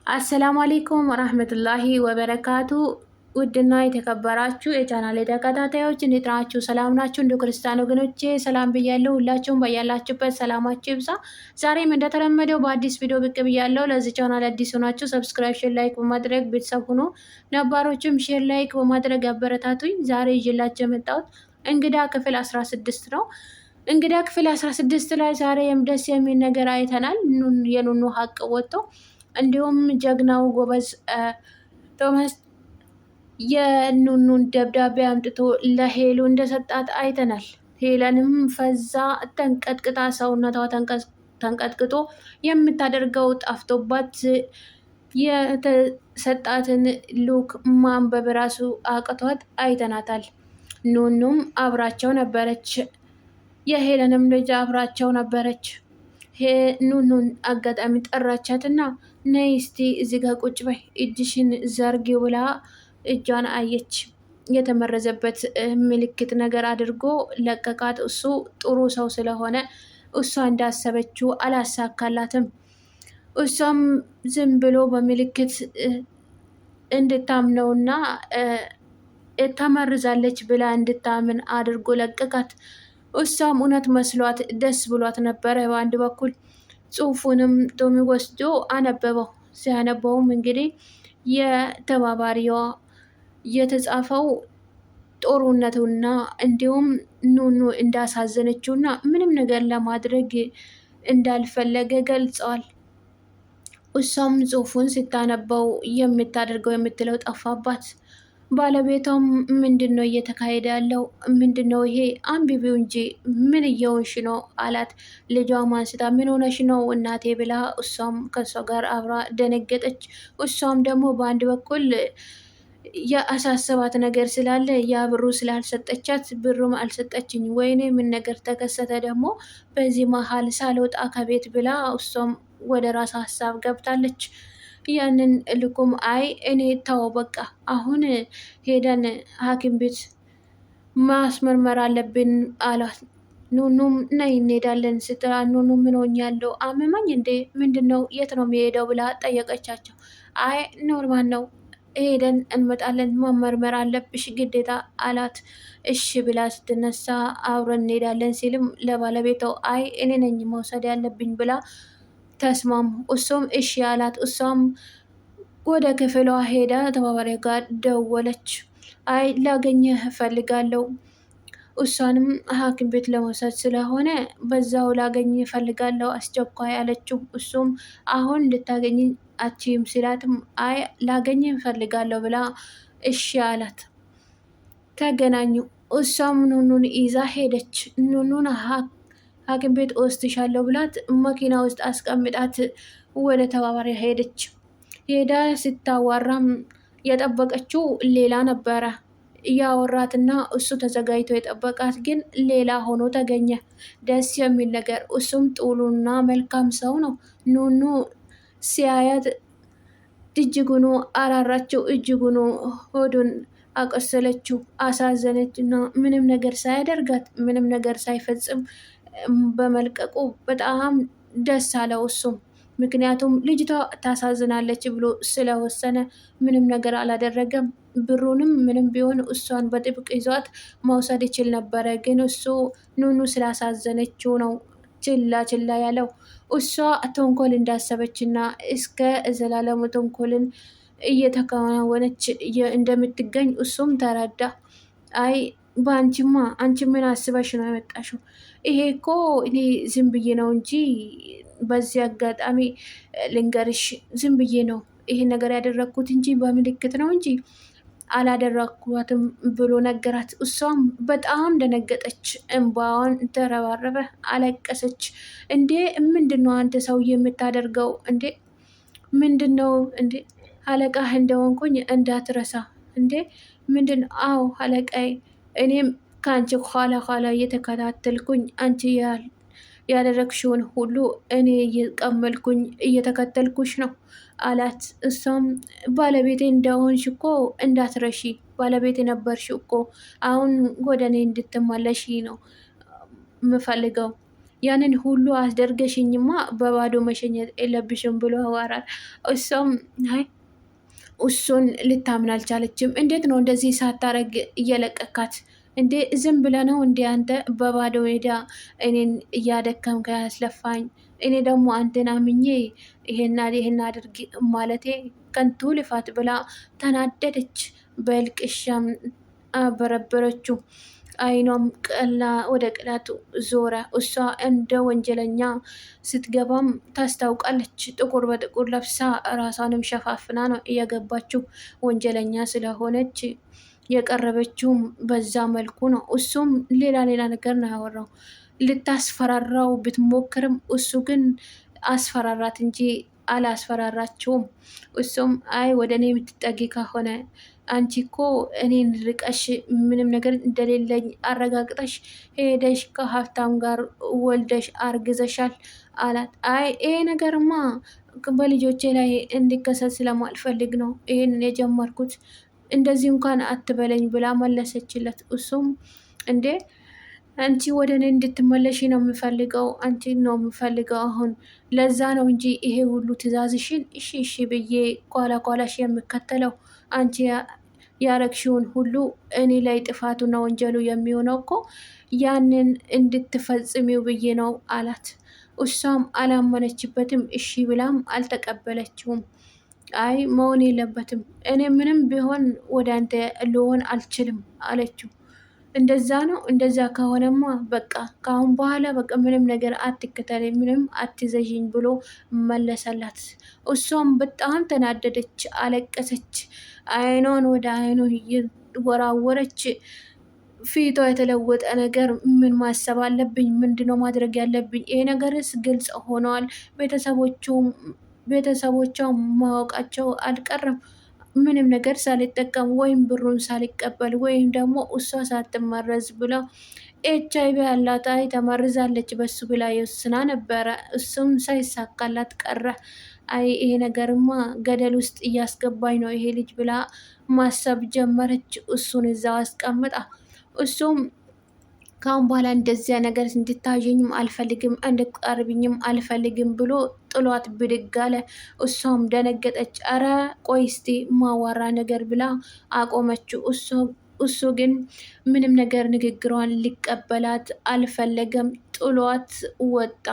አሰላሙ አሌይኩም ወራህመቱላሂ ወበረካቱ። ውድና የተከበራችሁ የቻናሌ ተከታታዮች እንዴት ናችሁ? ሰላም ናችሁ? እንደ ክርስቲያን ወገኖቼ ሰላም ብያለሁ። ሁላችሁም በያላችሁበት ሰላማችሁ ይብዛ። ዛሬም እንደተለመደው በአዲስ ቪዲዮ ብቅ ብያለሁ። ለዚህ ቻናል አዲስ ሆናችሁ ሰብስክራይብ፣ ሼር፣ ላይክ በማድረግ ቤተሰብ ሁኑ። ነባሮችም ሼር፣ ላይክ በማድረግ አበረታቱኝ። ዛሬ ይዤላችሁ የመጣሁት እንግዳ ክፍል 16 ነው። እንግዳ ክፍል 16 ላይ ዛሬም ደስ የሚል ነገር አይተናል። የኑኑ ሀቅ ወጥቶ እንዲሁም ጀግናው ጎበዝ ቶማስ የኑኑን ደብዳቤ አምጥቶ ለሄሉ እንደሰጣት አይተናል። ሄለንም ፈዛ ተንቀጥቅጣ ሰውነቷ ተንቀጥቅጦ የምታደርገው ጠፍቶባት የተሰጣትን ሉክ ማንበብ ራሱ አቅቷት አይተናታል። ኑኑም አብራቸው ነበረች። የሄለንም ልጅ አብራቸው ነበረች። ኑኑን አጋጣሚ ጠራቻትና ነይ እስቲ እዚህ ጋ ቁጭ በይ እጅሽን ዘርጊ ብላ እጇን አየች። የተመረዘበት ምልክት ነገር አድርጎ ለቀቃት። እሱ ጥሩ ሰው ስለሆነ እሷ እንዳሰበችው አላሳካላትም። እሷም ዝም ብሎ በምልክት እንድታምነውና ተመርዛለች ብላ እንድታምን አድርጎ ለቀቃት። እሷም እውነት መስሏት ደስ ብሏት ነበረ። በአንድ በኩል ጽሁፉንም ቶሚ ወስዶ አነበበው። ሲያነበውም እንግዲህ የተባባሪዋ የተጻፈው ጦርነቱና እንዲሁም ኑኑ እንዳሳዘነችውና ምንም ነገር ለማድረግ እንዳልፈለገ ገልጸዋል። እሷም ጽሁፉን ስታነበው የምታደርገው የምትለው ጠፋባት። ባለቤቷም ምንድን ነው እየተካሄደ ያለው? ምንድን ነው ይሄ? አንብቢው እንጂ ምን እየሆንሽ ነው አላት። ልጇም አንስታ ምን ሆነሽ ነው እናቴ ብላ እሷም ከእሷ ጋር አብራ ደነገጠች። እሷም ደግሞ በአንድ በኩል የአሳሰባት ነገር ስላለ ያ ብሩ ስላልሰጠቻት ብሩም አልሰጠችኝ፣ ወይኔ ምን ነገር ተከሰተ ደግሞ በዚህ መሀል ሳልወጣ ከቤት ብላ እሷም ወደ ራስ ሀሳብ ገብታለች። ያንን ልኩም አይ እኔ ተው በቃ አሁን ሄደን ሐኪም ቤት ማስመርመር አለብን አላት። ኑኑም ነይ እንሄዳለን ስትላ ኑኑ ምን ሆኛለሁ አመመኝ እንዴ ምንድን ነው የት ነው የሚሄደው ብላ ጠየቀቻቸው። አይ ኖርማል ነው ሄደን እንመጣለን መመርመር አለብሽ ግዴታ አላት። እሺ ብላ ስትነሳ አብረን እንሄዳለን ሲልም ለባለቤቷ አይ እኔ ነኝ መውሰድ ያለብኝ ብላ ተስማሙ። እሱም እሺ አላት። እሷም ወደ ክፍሏ ሄዳ ተባባሪ ጋር ደወለች። አይ ላገኘህ እፈልጋለሁ፣ እሷንም ሐኪም ቤት ለመውሰድ ስለሆነ በዛው ላገኝ እፈልጋለሁ አስቸኳይ አለችው። እሱም አሁን ልታገኝ አችም ሲላትም አይ ላገኝ እፈልጋለሁ ብላ እሺ አላት። ተገናኙ። እሷም ኑኑን ይዛ ሄደች። ኑኑን ሐኪም ቤት ወስድሻለሁ ብላት መኪና ውስጥ አስቀምጣት ወደ ተባባሪ ሄደች። ሄዳ ስታዋራም የጠበቀችው ሌላ ነበረ። እያወራትና እሱ ተዘጋጅቶ የጠበቃት ግን ሌላ ሆኖ ተገኘ። ደስ የሚል ነገር። እሱም ጥሉና መልካም ሰው ነው። ኑኑ ሲያያት እጅጉኑ አራራችው፣ እጅጉኑ ሆዱን አቆሰለችው፣ አሳዘነች እና ምንም ነገር ሳያደርጋት ምንም ነገር ሳይፈጽም በመልቀቁ በጣም ደስ አለው እሱም። ምክንያቱም ልጅቷ ታሳዝናለች ብሎ ስለወሰነ ምንም ነገር አላደረገም። ብሩንም ምንም ቢሆን እሷን በጥብቅ ይዟት መውሰድ ይችል ነበረ፣ ግን እሱ ኑኑ ስላሳዘነችው ነው ችላ ችላ ያለው። እሷ ተንኮል እንዳሰበችና እስከ ዘላለሙ ተንኮልን እየተከናወነች እንደምትገኝ እሱም ተረዳ። አይ በአንቺማ አንቺ ምን አስበሽ ነው የመጣሽው? ይሄ እኮ እኔ ዝም ብዬ ነው እንጂ በዚህ አጋጣሚ ልንገርሽ ዝም ብዬ ነው ይሄ ነገር ያደረግኩት እንጂ በምልክት ነው እንጂ አላደረግኩትም ብሎ ነገራት። እሷም በጣም ደነገጠች፣ እንባዋን ተረባረበ፣ አለቀሰች። እንዴ ምንድን ነው አንተ ሰውዬ የምታደርገው እንዴ? ምንድን ነው እንዴ? አለቃህ እንደሆንኩኝ እንዳትረሳ እንዴ? ምንድን? አዎ አለቃዬ፣ እኔም ከአንቺ ኋላ ኋላ እየተከታተልኩኝ አንቺ ያደረግሽውን ሁሉ እኔ እየቀመልኩኝ እየተከተልኩሽ ነው አላት። እሷም ባለቤቴ እንደሆንሽ እኮ እንዳትረሺ፣ ባለቤቴ ነበርሽ እኮ፣ አሁን ወደ እኔ እንድትመለሺ ነው የምፈልገው። ያንን ሁሉ አስደርገሽኝማ በባዶ መሸኘት የለብሽም ብሎ ያወራል። እሷም አይ እሱን ልታምን አልቻለችም። እንዴት ነው እንደዚህ ሳታረግ እየለቀካት እንዴ? ዝም ብለ ነው እንዴ አንተ በባዶ ሜዳ እኔን እያደከምከ ያስለፋኝ? እኔ ደግሞ አንተን አምኜ ይሄን አድርጊ ማለቴ ከንቱ ልፋት ብላ ተናደደች። በእልቅሻም አበረበረችው። አይኗም ቀላ ወደ ቅላቱ ዞረ። እሷ እንደ ወንጀለኛ ስትገባም ታስታውቃለች። ጥቁር በጥቁር ለብሳ ራሷንም ሸፋፍና ነው እየገባችው። ወንጀለኛ ስለሆነች የቀረበችውም በዛ መልኩ ነው። እሱም ሌላ ሌላ ነገር ነው ያወራው። ልታስፈራራው ብትሞክርም እሱ ግን አስፈራራት እንጂ አላስፈራራችውም። እሱም አይ ወደ እኔ የምትጠጊ ከሆነ አንቺ እኮ እኔን ርቀሽ ምንም ነገር እንደሌለኝ አረጋግጠሽ ሄደሽ ከሀብታም ጋር ወልደሽ አርግዘሻል አላት። አይ ይሄ ነገርማ በልጆቼ ላይ እንዲከሰት ስለማልፈልግ ነው ይሄንን የጀመርኩት፣ እንደዚህ እንኳን አትበለኝ ብላ መለሰችለት። እሱም እንዴ አንቺ ወደ እኔ እንድትመለሽ ነው የምፈልገው፣ አንቺ ነው የምፈልገው አሁን ለዛ ነው እንጂ ይሄ ሁሉ ትእዛዝሽን እሺ እሺ ብዬ ኋላ ኋላሽ የምከተለው አንቺ ያረግሽውን ሁሉ እኔ ላይ ጥፋቱና ወንጀሉ የሚሆነው እኮ ያንን እንድትፈጽሚው ብዬ ነው አላት። እሷም አላመነችበትም። እሺ ብላም አልተቀበለችውም። አይ መሆን የለበትም እኔ ምንም ቢሆን ወደ አንተ ልሆን አልችልም አለችው። እንደዛ ነው። እንደዛ ከሆነማ በቃ ከአሁን በኋላ በቃ ምንም ነገር አትከተለኝ፣ ምንም አትዘዥኝ ብሎ መለሰላት። እሷም በጣም ተናደደች፣ አለቀሰች። አይኗን ወደ አይኑ እየወራወረች ፊቷ የተለወጠ ነገር ምን ማሰብ አለብኝ? ምንድነው ማድረግ ያለብኝ? ይሄ ነገርስ ግልጽ ሆነዋል። ቤተሰቦቿ ማወቃቸው አልቀረም። ምንም ነገር ሳልጠቀም ወይም ብሩን ሳልቀበል ወይም ደግሞ እሷ ሳትመረዝ ብላ ኤች አይቪ ያላት አይ ተመርዛለች በሱ ብላ የወስና ነበረ። እሱም ሳይሳካላት ቀረ። አይ ይሄ ነገርማ ገደል ውስጥ እያስገባኝ ነው ይሄ ልጅ ብላ ማሰብ ጀመረች። እሱን እዛው አስቀምጣ እሱም ከአሁን በኋላ እንደዚያ ነገር እንድታዥኝም አልፈልግም፣ እንድትቀርብኝም አልፈልግም ብሎ ጥሏት ብድግ አለ። እሷም ደነገጠች። አረ ቆይ እስቲ ማዋራ ነገር ብላ አቆመችው። እሱ ግን ምንም ነገር ንግግሯን ሊቀበላት አልፈለገም። ጥሏት ወጣ።